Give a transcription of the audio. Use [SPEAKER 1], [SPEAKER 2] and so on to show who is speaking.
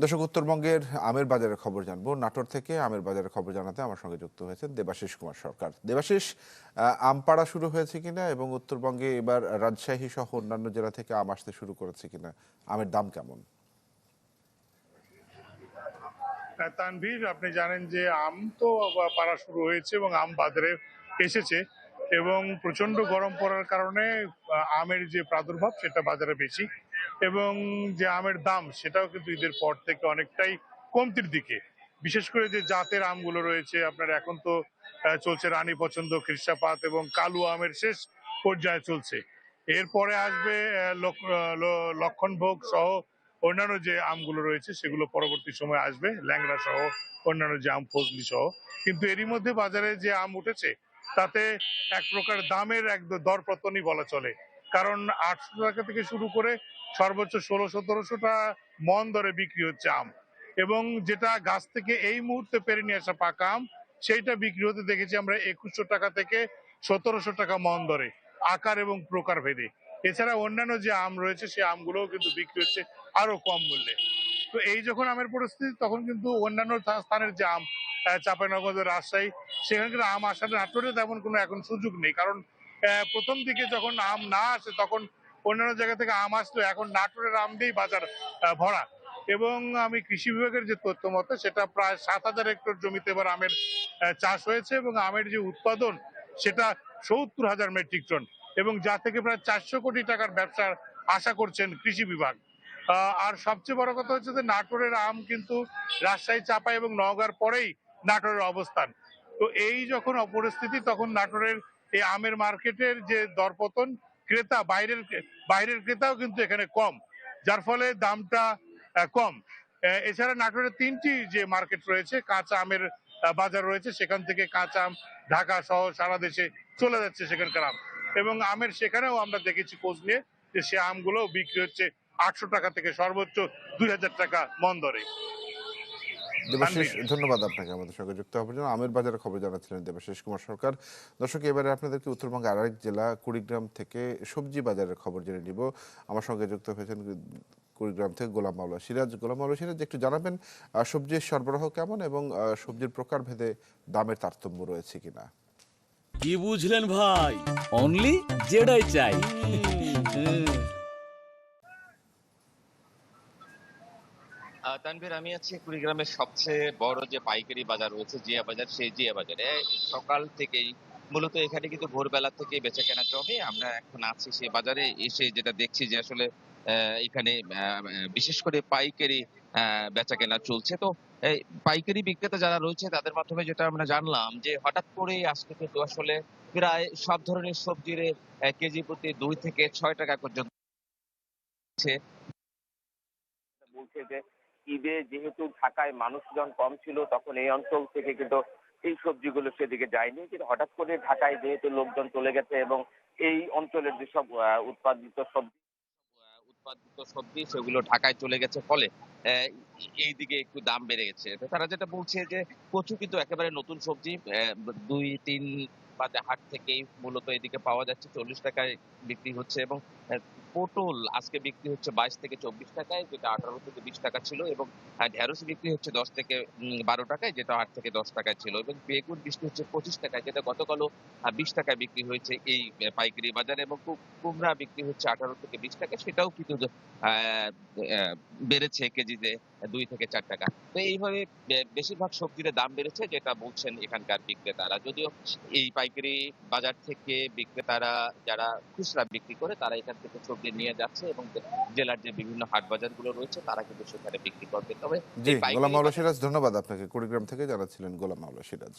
[SPEAKER 1] দর্শক, উত্তরবঙ্গের আমের বাজারের খবর জানবো। নাটোর থেকে আমের বাজারের খবর জানাতে আমার সঙ্গে যুক্ত হয়েছেন দেবাশিস কুমার সরকার। দেবাশিস, আম পাড়া শুরু হয়েছে কিনা এবং উত্তরবঙ্গে এবার রাজশাহী সহ অন্যান্য জেলা থেকে আম আসতে শুরু করেছে কিনা, আমের দাম কেমন?
[SPEAKER 2] তানভীর, আপনি জানেন যে আম তো পাড়া শুরু হয়েছে এবং আম বাজারে এসেছে এবং প্রচন্ড গরম পড়ার কারণে আমের যে প্রাদুর্ভাব সেটা বাজারে বেশি এবং যে আমের দাম সেটাও কিন্তু ঈদের পর থেকে অনেকটাই কমতির দিকে। বিশেষ করে যে জাতের আমগুলো রয়েছে আপনার এখন তো চলছে রানী পছন্দ, খ্রিস্টাপাত এবং কালু আমের শেষ পর্যায়ে চলছে। এরপরে আসবে লক্ষণভোগ সহ অন্যান্য যে আমগুলো রয়েছে সেগুলো পরবর্তী সময় আসবে, ল্যাংড়া সহ অন্যান্য যে আম, ফজলি সহ। কিন্তু এরই মধ্যে বাজারে যে আম উঠেছে তাতে এক প্রকার দামের এক দরপতনই বলা চলে। কারণ 800 টাকা থেকে শুরু করে সর্বোচ্চ 1600-1700 মন দরে বিক্রি হচ্ছে আম এবং যেটা গাছ থেকে এই মুহূর্তে পেরে নিয়ে আসা পাকা আম সেইটা বিক্রি হতে দেখেছি আমরা 2100 টাকা থেকে 1700 টাকা মন দরে, আকার এবং প্রকার ভেদে। এছাড়া অন্যান্য যে আম রয়েছে সেই আমগুলোও কিন্তু বিক্রি হচ্ছে আরো কম মূল্যে। তো এই যখন আমের পরিস্থিতি তখন কিন্তু অন্যান্য স্থানের যে আম, চাঁপাইনবাবগঞ্জ, রাজশাহী, সেখানকার আম আসার নাটোরে তেমন কোনো এখন সুযোগ নেই। কারণ প্রথম দিকে যখন আম না আসে তখন অন্যান্য জায়গা থেকে আম আসলো, এখন নাটোরের আম দিয়েই বাজার ভরা। এবং আমি কৃষি বিভাগের যে তথ্য মতে সেটা প্রায় 7000 হেক্টর জমিতে এবার আমের চাষ হয়েছে এবং আমের যে উৎপাদন সেটা 70,000 মেট্রিক টন এবং যা থেকে প্রায় 400 কোটি টাকার ব্যবসার আশা করছেন কৃষি বিভাগ। আর সবচেয়ে বড় কথা হচ্ছে যে নাটোরের আম কিন্তু রাজশাহী, চাঁপাই এবং নওগাঁর পরেই নাটোরের অবস্থান। তো এই যখন অপরিস্থিতি তখন নাটোরের এই আমের মার্কেটের যে দরপতন, ক্রেতা বাইরের ক্রেতাও কিন্তু এখানে কম, যার ফলে দামটা কম। এছাড়া নাটোরের 3টি যে মার্কেট রয়েছে, কাঁচা আমের বাজার রয়েছে, সেখান থেকে কাঁচা আম ঢাকা সহ সারা দেশে চলে যাচ্ছে সেখানকার আম। এবং আমের সেখানেও আমরা দেখেছি খোঁজ নিয়ে যে সে আমগুলো বিক্রি হচ্ছে 800 টাকা থেকে সর্বোচ্চ 2000 টাকা মন দরে।
[SPEAKER 1] দেবাশিস,
[SPEAKER 2] তানভীর।
[SPEAKER 1] ধন্যবাদ আপনাকে আমাদের সঙ্গে যুক্ত হওয়ার জন্য। আমের বাজারের খবর জানাচ্ছিলেন দেবাশিস কুমার সরকার। দর্শক, এবারে আপনাদেরকে উত্তরবঙ্গের আরেক জেলা কুড়িগ্রাম থেকে সবজি বাজারের খবর জেনে নিব। আমার সঙ্গে যুক্ত হয়েছেন কুড়িগ্রাম থেকে গোলাম মাওলা সিরাজ। গোলাম মাওলা সিরাজ, একটু জানাবেন সবজির সরবরাহ কেমন এবং সবজির প্রকার ভেদে দামের তারতম্য রয়েছে কিনা?
[SPEAKER 3] কি বুঝলেন ভাই? অনলি যেটাই চাই।
[SPEAKER 4] তানভীর, আমি আছি কুড়িগ্রামের সবচেয়ে বড় যে পাইকারি বাজার রয়েছে জিয়া বাজার, সেই জিয়া বাজারে সকাল থেকেই মূলত এখানে কিন্তু ভোরবেলা থেকে বেচা কেনা জমে। আমরা এখন আছি সেই বাজারে, এসে যেটা দেখছি যে আসলে এখানে বিশেষ করে পাইকারি বেচা কেনা চলছে। তো এই পাইকারি বিক্রেতা যারা রয়েছে তাদের মাধ্যমে যেটা আমরা জানলাম যে হঠাৎ করে আজকে কিন্তু আসলে প্রায় সব ধরনের সবজির কেজি প্রতি 2 থেকে 6 টাকা পর্যন্ত বলছে যে ঈদে যেহেতু ঢাকায় মানুষজন কম ছিল তখন এই অঞ্চল থেকে কিন্তু এই সবজিগুলো সেদিকে যায়নি, কিন্তু হঠাৎ করে ঢাকায় যেহেতু লোকজন চলে গেছে এবং এই অঞ্চলের যেসব উৎপাদিত সবজি সেগুলো ঢাকায় চলে গেছে, ফলে আহ, এইদিকে একটু দাম বেড়ে গেছে। তো তারা যেটা বলছে যে কচু কিন্তু একেবারে নতুন সবজি, 2-3 বাজে হাট থেকেই মূলত এদিকে পাওয়া যাচ্ছে, 40 টাকায় বিক্রি হচ্ছে। এবং আহ, পটল আজকে বিক্রি হচ্ছে 22 থেকে 24 টাকায়, যেটা 18 থেকে 20 টাকা ছিল। এবং ঢেঁড়স বিক্রি হচ্ছে 10 থেকে 12 টাকায়, যেটা 8 থেকে 10 টাকায় ছিল। এবং বেগুন বিক্রি হচ্ছে 25 টাকায়, যেটা গতকালও 20 টাকায় বিক্রি হয়েছে এই পাইকারি বাজারে। এবং কুমড়া বিক্রি হচ্ছে 18 থেকে 20 টাকা, সেটাও কিন্তু আহ, আহ, বেড়েছে কেজিতে 2 থেকে 4 টাকা। তো এইভাবে বেশিরভাগ সবজির দাম বেড়েছে, যেটা বলছেন এখানকার বিক্রেতারা। যদিও এই পাইকারি বাজার থেকে বিক্রেতারা যারা খুচরা বিক্রি করে তারা এখান থেকে সবজি নিয়ে যাচ্ছে এবং জেলার যে বিভিন্ন হাট বাজার গুলো রয়েছে তারা কিন্তু সেখানে বিক্রি করবে। তবে
[SPEAKER 1] জি,
[SPEAKER 4] এই
[SPEAKER 1] গোলাম
[SPEAKER 4] পাইকারি
[SPEAKER 1] মাওলা
[SPEAKER 4] বাজার
[SPEAKER 1] সিরাজ, ধন্যবাদ আপনাকে। কুড়িগ্রাম থেকে জানাচ্ছিলেন গোলাম মাওলা সিরাজ।